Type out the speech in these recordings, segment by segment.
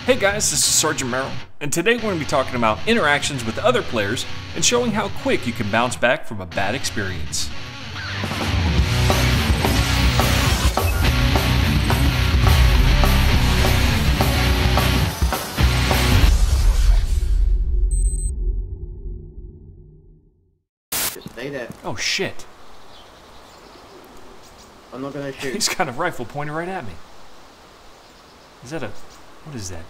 Hey guys, this is Sergeant Merrell, and today we're going to be talking about interactions with other players and showing how quick you can bounce back from a bad experience. Just stay there. Oh shit. I'm not gonna shoot. He's got a rifle pointed right at me. Is that a... what is that?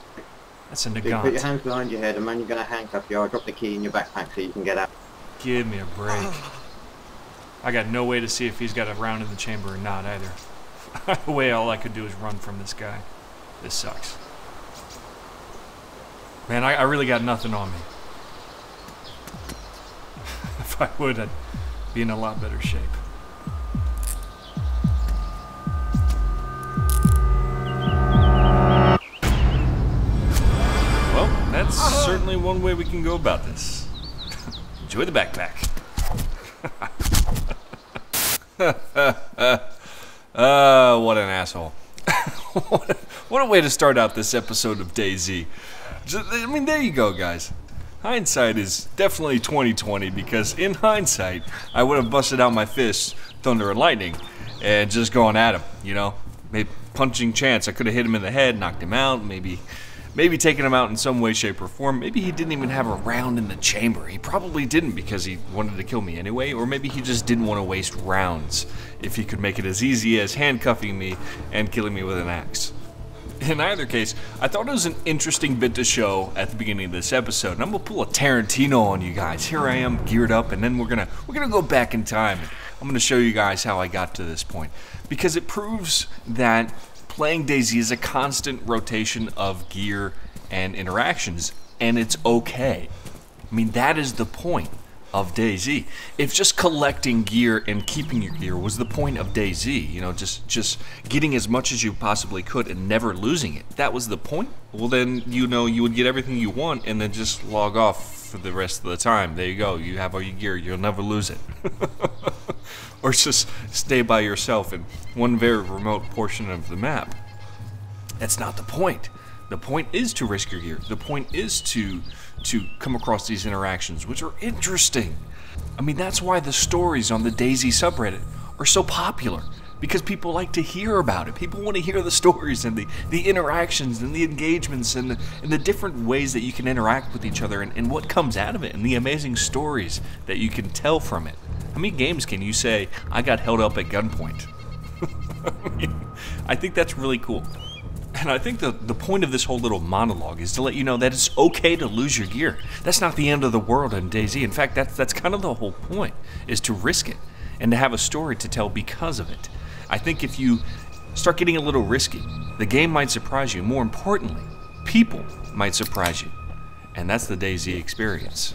That's a So you put your Nagant. hands behind your head, and when you're gonna handcuff you, I'll drop the key in your backpack so you can get out. Give me a break. I got no way to see if he's got a round in the chamber or not either. The way all I could do is run from this guy. This sucks. Man, I really got nothing on me. If I would, I'd be in a lot better shape. Well, that's certainly one way we can go about this. Enjoy the backpack. What an asshole. What a way to start out this episode of DayZ. I mean, there you go, guys. Hindsight is definitely 20/20 because in hindsight, I would have busted out my fists, thunder and lightning, and just gone at him, you know? Maybe punching chance. I could have hit him in the head, knocked him out, maybe taken him out in some way, shape, or form. Maybe he didn't even have a round in the chamber. He probably didn't because he wanted to kill me anyway, or maybe he just didn't want to waste rounds if he could make it as easy as handcuffing me and killing me with an axe. In either case, I thought it was an interesting bit to show at the beginning of this episode, and I'm gonna pull a Tarantino on you guys. Here I am, geared up, and then we're gonna go back in time. And I'm gonna show you guys how I got to this point, because it proves that playing DayZ is a constant rotation of gear and interactions, and it's okay. I mean, that is the point of DayZ. If just collecting gear and keeping your gear was the point of DayZ, you know, just getting as much as you possibly could and never losing it, that was the point, well then, you know, you would get everything you want and then just log off for the rest of the time. There you go, you have all your gear, you'll never lose it. Or just stay by yourself in one very remote portion of the map. That's not the point. The point is to risk your gear. The point is to come across these interactions, which are interesting. I mean, that's why the stories on the DayZ subreddit are so popular, because people like to hear about it. People want to hear the stories and the interactions and the engagements and the different ways that you can interact with each other and what comes out of it and the amazing stories that you can tell from it. How many games can you say, I got held up at gunpoint? I mean, I think that's really cool. And I think the point of this whole little monologue is to let you know that it's okay to lose your gear. That's not the end of the world in DayZ. In fact, that's kind of the whole point, is to risk it and to have a story to tell because of it. I think if you start getting a little risky, the game might surprise you. More importantly, people might surprise you. And that's the DayZ experience.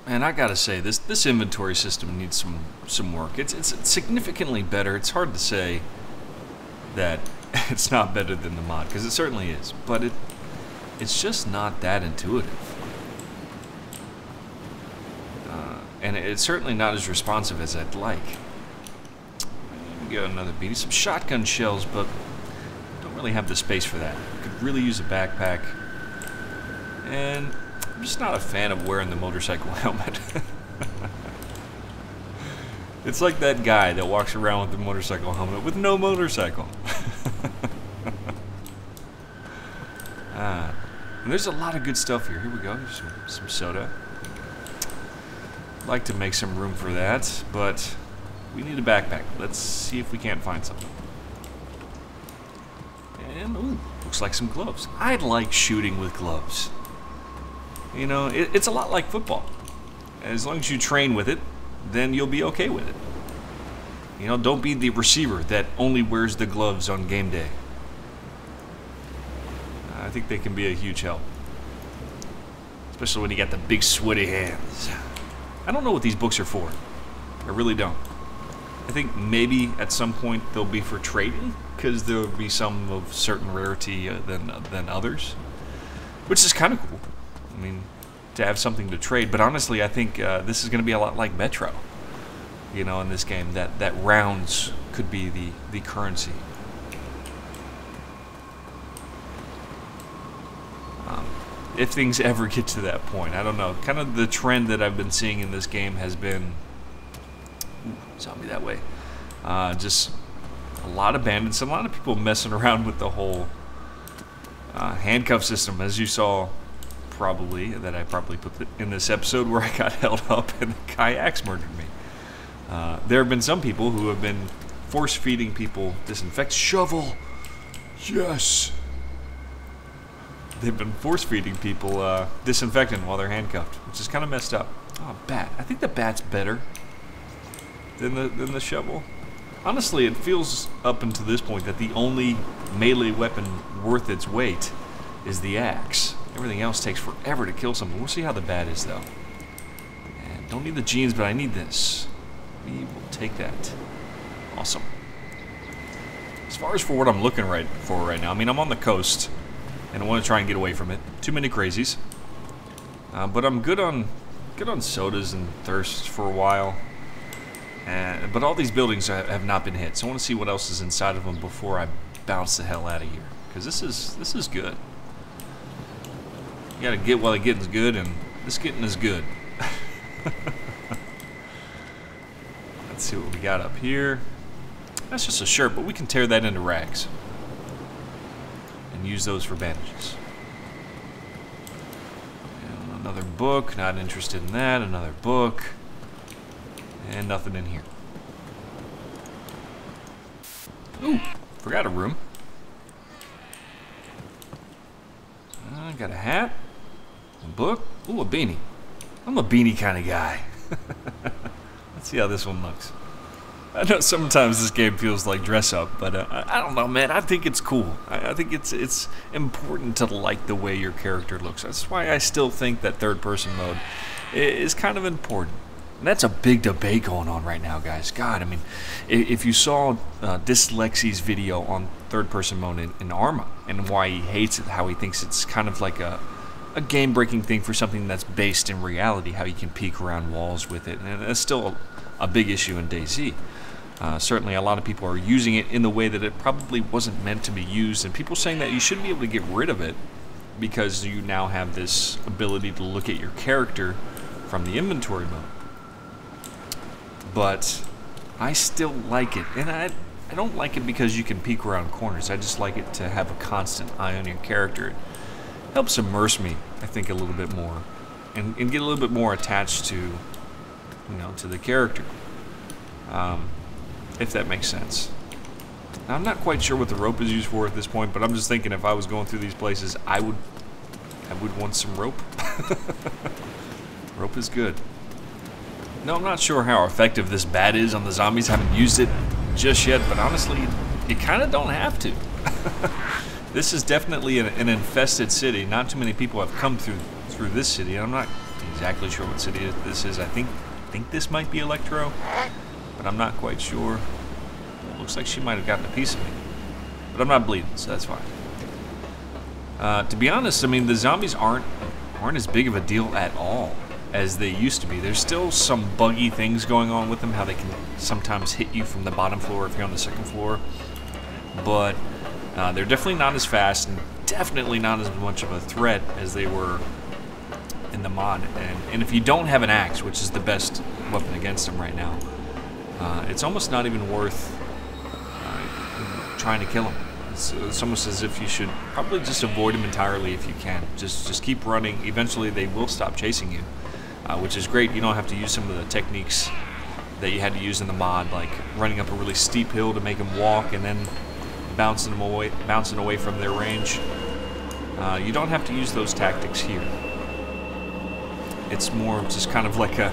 And I gotta say, this inventory system needs some work. It's significantly better. It's hard to say that it's not better than the mod, because it certainly is, but it's just not that intuitive. And it's certainly not as responsive as I'd like. Let me get another beanie. Some shotgun shells, but don't really have the space for that. Could really use a backpack. And I'm just not a fan of wearing the motorcycle helmet. It's like that guy that walks around with the motorcycle helmet with no motorcycle. And there's a lot of good stuff here. Here we go. Here's some soda. I'd like to make some room for that, but we need a backpack. Let's see if we can't find something. And, ooh, looks like some gloves. I like shooting with gloves. You know, it's a lot like football. As long as you train with it, then you'll be okay with it. You know, don't be the receiver that only wears the gloves on game day. I think they can be a huge help. Especially when you got the big sweaty hands. I don't know what these books are for. I really don't. I think maybe at some point they'll be for trading, because there will be some of certain rarity than others. Which is kind of cool. I mean, to have something to trade. But honestly, I think this is going to be a lot like Metro. You know, in this game, that rounds could be the currency. if things ever get to that point. I don't know. Kind of the trend that I've been seeing in this game has been... Ooh, zombie that way. Just a lot of bandits, a lot of people messing around with the whole handcuff system, as you saw probably, that I probably put in this episode where I got held up and the guy axe murdered me. There have been some people who have been force-feeding people disinfect shovel. Yes. They've been force-feeding people disinfectant while they're handcuffed, which is kind of messed up. Oh, bat. I think the bat's better than the shovel. Honestly, it feels up until this point that the only melee weapon worth its weight is the axe. Everything else takes forever to kill someone. We'll see how the bat is, though. And don't need the jeans, but I need this. We will take that. Awesome. As far as for what I'm looking for right now, I mean, I'm on the coast, and I want to try and get away from it. Too many crazies. But I'm good on sodas and thirsts for a while. But all these buildings have not been hit, so I want to see what else is inside of them before I bounce the hell out of here. Because this is good. You gotta get while the getting's good, and this getting is good. Let's see what we got up here. That's just a shirt, but we can tear that into rags and use those for bandages. And another book, not interested in that. Another book. And nothing in here. Ooh, forgot a room. I got a hat, a book, ooh, a beanie. I'm a beanie kind of guy. Let's see how this one looks. I know sometimes this game feels like dress up, but I don't know, man. I think it's cool. I think it's important to like the way your character looks. That's why I still think that third-person mode is kind of important. And that's a big debate going on right now, guys. God, I mean, if you saw Dyslexi's video on third-person mode in Arma and why he hates it, how he thinks it's kind of like a game-breaking thing for something that's based in reality, how you can peek around walls with it. And that's still a big issue in DayZ. Certainly a lot of people are using it in the way that it probably wasn't meant to be used, and people saying that you shouldn't be able to get rid of it because you now have this ability to look at your character from the inventory mode. But I still like it, and I don't like it because you can peek around corners. I just like it to have a constant eye on your character. It helps immerse me, I think, a little bit more, and get a little bit more attached to, you know, to the character. If that makes sense. Now, I'm not quite sure what the rope is used for at this point, but I'm just thinking if I was going through these places, I would want some rope. Rope is good. No, I'm not sure how effective this bat is on the zombies. I haven't used it just yet, but honestly, you kind of don't have to. This is definitely an infested city. Not too many people have come through this city. I'm not exactly sure what city this is. I think this might be Electro, but I'm not quite sure. It looks like she might have gotten a piece of me, but I'm not bleeding, so that's fine. To be honest, I mean, the zombies aren't as big of a deal at all as they used to be. There's still some buggy things going on with them, how they can sometimes hit you from the bottom floor if you're on the second floor, but they're definitely not as fast and definitely not as much of a threat as they were in the mod. And if you don't have an axe, which is the best weapon against them right now, it's almost not even worth trying to kill them. It's almost as if you should probably just avoid them entirely if you can. Just keep running. Eventually they will stop chasing you, which is great. You don't have to use some of the techniques that you had to use in the mod, like running up a really steep hill to make them walk and then bouncing away from their range. You don't have to use those tactics here. It's more just kind of like a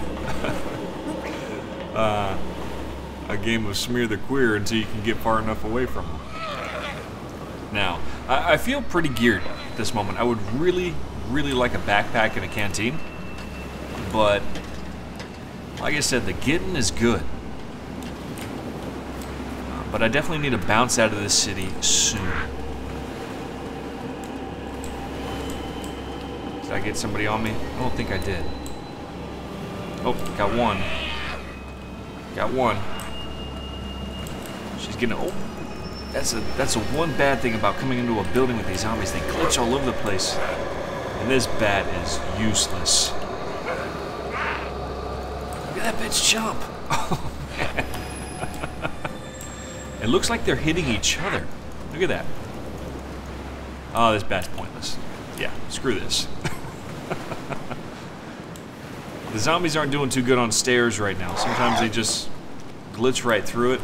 game of smear the queer until you can get far enough away from them. Now, I feel pretty geared at this moment. I would really like a backpack and a canteen, but like I said, the getting is good. But I definitely need to bounce out of this city soon. Did I get somebody on me? I don't think I did. Oh, got one. Got one. She's getting... Oh, that's a one bad thing about coming into a building with these zombies. They glitch all over the place. And this bat is useless. Look at that bitch jump. Oh, man. It looks like they're hitting each other. Look at that. Oh, this bat's pointless. Yeah, screw this. The zombies aren't doing too good on stairs right now. Sometimes they just glitch right through it.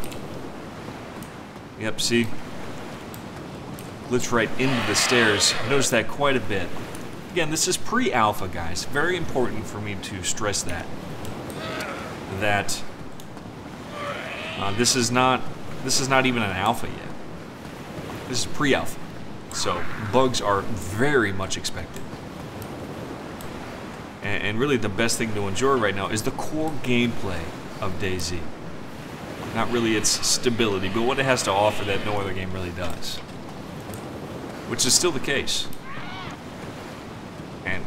Yep, see? Glitch right into the stairs. I noticed that quite a bit. Again, this is pre-alpha, guys. Very important for me to stress that. That this is not even an alpha yet. This is pre-alpha. So bugs are very much expected. And really the best thing to enjoy right now is the core gameplay of DayZ. Not really its stability, but what it has to offer that no other game really does. Which is still the case. And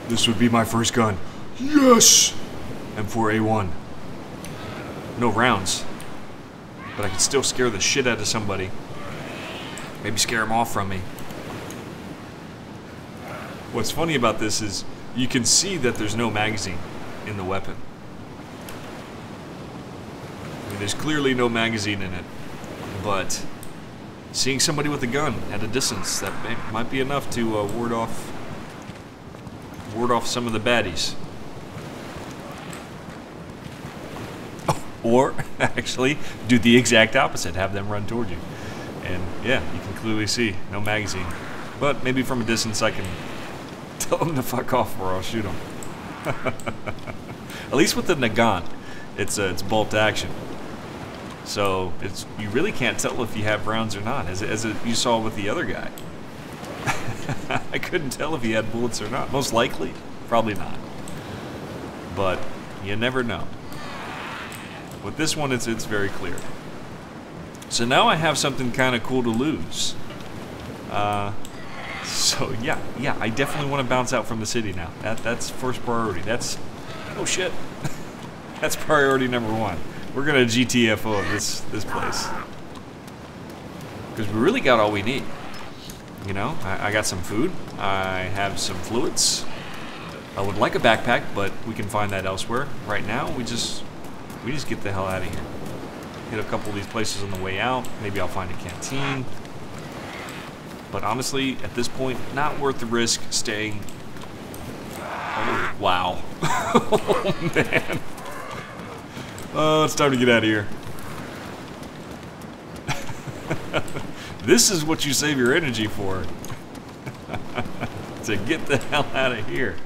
this would be my first gun. Yes! M4A1. No rounds. But I can still scare the shit out of somebody. Maybe scare them off from me. What's funny about this is you can see that there's no magazine in the weapon. I mean, there's clearly no magazine in it. But seeing somebody with a gun at a distance, that might be enough to ward off some of the baddies. Or, actually, do the exact opposite. Have them run toward you. And, yeah, you can clearly see. No magazine. But maybe from a distance I can tell them to fuck off or I'll shoot them. At least with the Nagant, it's bolt action. So, you really can't tell if you have rounds or not, as you saw with the other guy. I couldn't tell if he had bullets or not. Most likely, probably not. But, you never know. With this one, it's very clear. So now I have something kind of cool to lose. So yeah, I definitely want to bounce out from the city now. That's first priority. That's oh shit. That's priority number one. We're gonna GTFO this place because we really got all we need. You know, I got some food. I have some fluids. I would like a backpack, but we can find that elsewhere. Right now, we just get the hell out of here. Hit a couple of these places on the way out. Maybe I'll find a canteen. But honestly, at this point, not worth the risk staying. Oh, wow. Oh, man. Oh, it's time to get out of here. This is what you save your energy for. To get the hell out of here.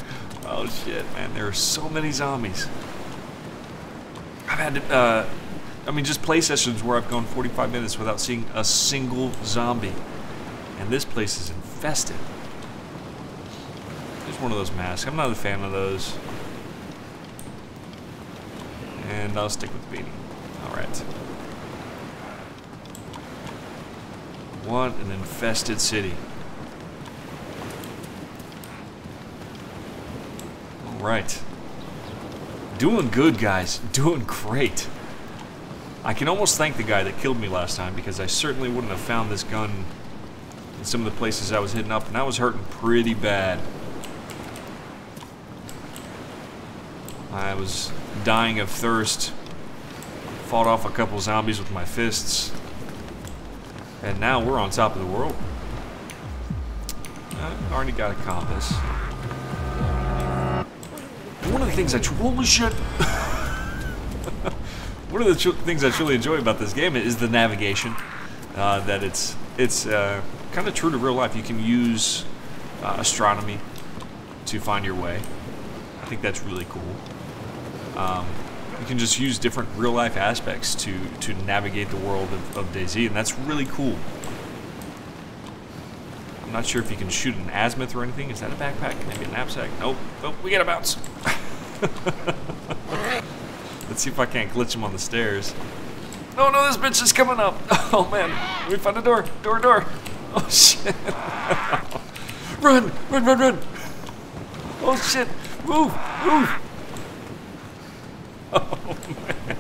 Oh, shit, man. There are so many zombies. I've had to, I mean, just play sessions where I've gone 45 minutes without seeing a single zombie. And this place is infested. There's one of those masks. I'm not a fan of those. And I'll stick with beanie. Alright. What an infested city. Alright. Doing good, guys. Doing great. I can almost thank the guy that killed me last time because I certainly wouldn't have found this gun in some of the places I was hitting up, and I was hurting pretty bad. I was dying of thirst. Fought off a couple zombies with my fists. And now we're on top of the world. I already got a compass. One of the things holy shit! One of the things I truly enjoy about this game is the navigation. That it's kind of true to real life. You can use astronomy to find your way. I think that's really cool. You can just use different real life aspects to navigate the world of DayZ, and that's really cool. I'm not sure if you can shoot an azimuth or anything. Is that a backpack? Maybe a knapsack? Nope. Nope, we gotta bounce. Let's see if I can't glitch him on the stairs. No, this bitch is coming up. Oh man, we found a door. Door. Oh shit. Run. Oh shit. Move. Oh man.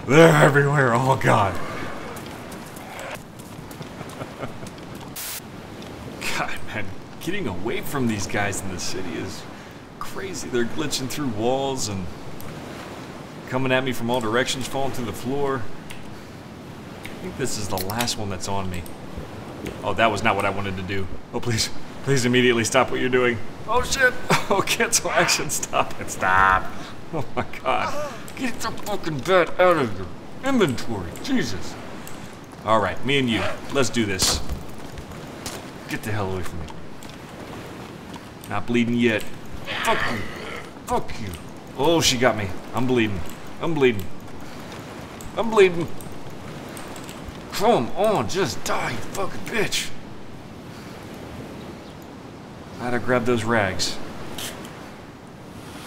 They're everywhere. Oh god. God Man, getting away from these guys in the city is crazy. They're glitching through walls and coming at me from all directions, falling through the floor. I think this is the last one that's on me. Oh, that was not what I wanted to do. Oh, please. Please immediately stop what you're doing. Oh, shit. Oh, cancel action. Stop it. Stop. Oh, my God. Get the fucking bat out of your inventory. Jesus. All right, me and you. Let's do this. Get the hell away from me. Not bleeding yet. Fuck you. Fuck you. Oh, she got me. I'm bleeding. I'm bleeding. I'm bleeding. Come on, just die, you fucking bitch. I had to grab those rags.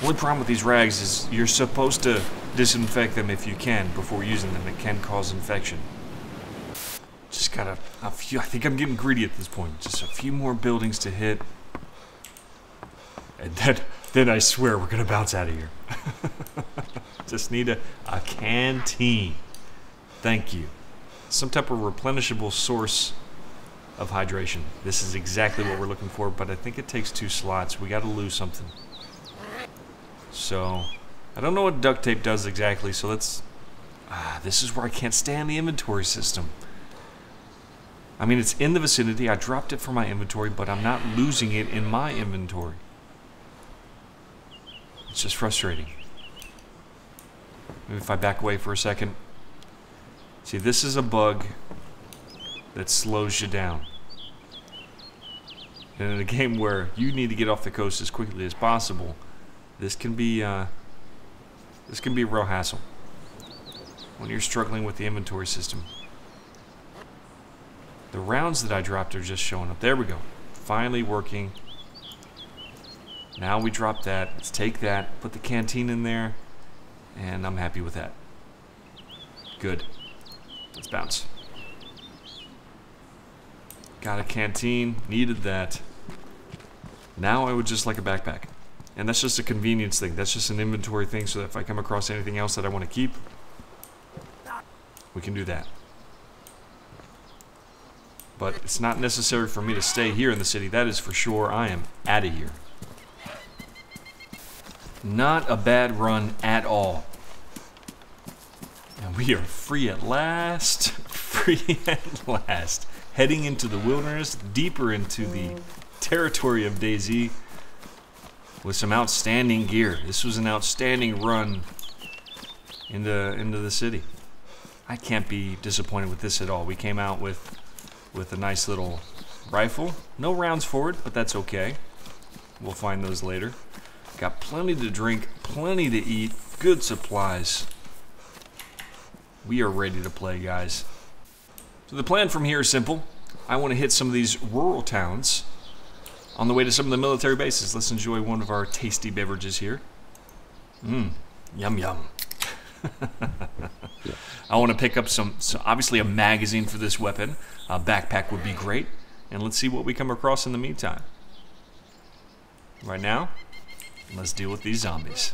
Only problem with these rags is you're supposed to disinfect them if you can before using them. It can cause infection. Just got a few. I think I'm getting greedy at this point. Just a few more buildings to hit. And then I swear we're gonna bounce out of here. Just need a canteen. Thank you. Some type of replenishable source of hydration. This is exactly what we're looking for, but I think it takes 2 slots. We gotta lose something. So, I don't know what duct tape does exactly, so let's... this is where I can't stand the inventory system. I mean, it's in the vicinity. I dropped it from my inventory, but I'm not losing it in my inventory. It's just frustrating. Maybe if I back away for a second. See, this is a bug that slows you down. And in a game where you need to get off the coast as quickly as possible, this can be a real hassle when you're struggling with the inventory system. The rounds that I dropped are just showing up. There we go. Finally working. Now we drop that. Let's take that, put the canteen in there, and I'm happy with that. Good. Let's bounce. Got a canteen, needed that. Now I would just like a backpack. And that's just a convenience thing. That's just an inventory thing so that if I come across anything else that I want to keep, we can do that. But it's not necessary for me to stay here in the city. That is for sure. I am out of here. Not a bad run at all. And we are free at last. Free at last. Heading into the wilderness, deeper into the territory of DayZ with some outstanding gear. This was an outstanding run into the city. I can't be disappointed with this at all. We came out with a nice little rifle. No rounds for it, but that's okay. We'll find those later. Got plenty to drink, plenty to eat, good supplies. We are ready to play, guys. So the plan from here is simple. I want to hit some of these rural towns on the way to some of the military bases. Let's enjoy one of our tasty beverages here. Yum yum. I want to pick up some obviously a magazine for this weapon. A backpack would be great. And let's see what we come across in the meantime. Right now, let's deal with these zombies.